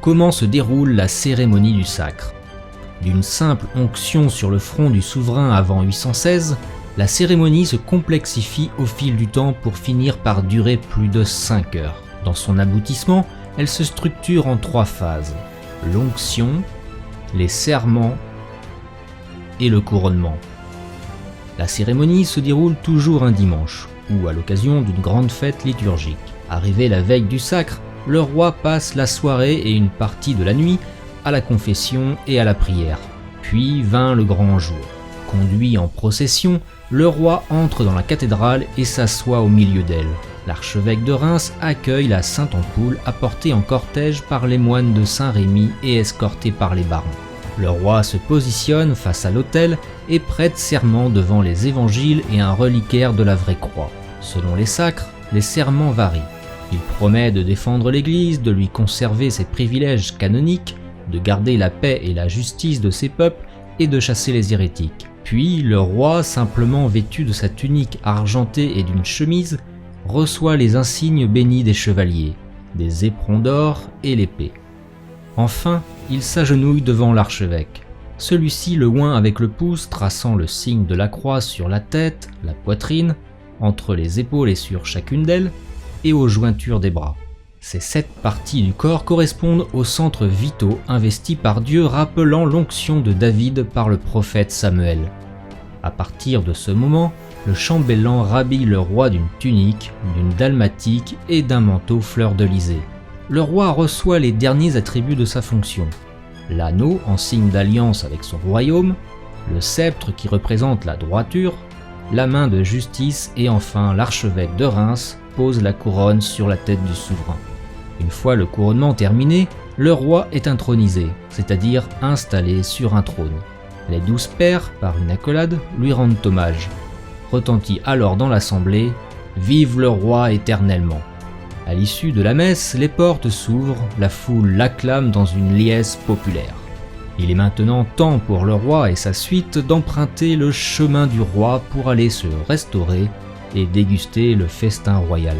Comment se déroule la cérémonie du sacre? D'une simple onction sur le front du souverain avant 816, la cérémonie se complexifie au fil du temps pour finir par durer plus de 5 heures. Dans son aboutissement, elle se structure en 3 phases: l'onction, les serments et le couronnement. La cérémonie se déroule toujours un dimanche, ou à l'occasion d'une grande fête liturgique. Arrivé la veille du sacre, le roi passe la soirée et une partie de la nuit à la confession et à la prière. Puis vint le grand jour. Conduit en procession, le roi entre dans la cathédrale et s'assoit au milieu d'elle. L'archevêque de Reims accueille la Sainte Ampoule apportée en cortège par les moines de Saint-Rémy et escortée par les barons. Le roi se positionne face à l'autel et prête serment devant les évangiles et un reliquaire de la vraie croix. Selon les sacres, les serments varient. Il promet de défendre l'Église, de lui conserver ses privilèges canoniques, de garder la paix et la justice de ses peuples et de chasser les hérétiques. Puis le roi, simplement vêtu de sa tunique argentée et d'une chemise, reçoit les insignes bénis des chevaliers, des éperons d'or et l'épée. Enfin, il s'agenouille devant l'archevêque. Celui-ci le oint avec le pouce, traçant le signe de la croix sur la tête, la poitrine, entre les épaules et sur chacune d'elles, et aux jointures des bras. Ces 7 parties du corps correspondent aux centres vitaux investis par Dieu, rappelant l'onction de David par le prophète Samuel. À partir de ce moment, le chambellan rhabille le roi d'une tunique, d'une dalmatique et d'un manteau fleur-de-lysée. Le roi reçoit les derniers attributs de sa fonction: l'anneau en signe d'alliance avec son royaume, le sceptre qui représente la droiture, la main de justice et enfin l'archevêque de Reims pose la couronne sur la tête du souverain. Une fois le couronnement terminé, le roi est intronisé, c'est-à-dire installé sur un trône. Les 12 pairs, par une accolade, lui rendent hommage. Retentit alors dans l'assemblée « Vive le roi éternellement !» À l'issue de la messe, les portes s'ouvrent, la foule l'acclame dans une liesse populaire. Il est maintenant temps pour le roi et sa suite d'emprunter le chemin du roi pour aller se restaurer et déguster le festin royal.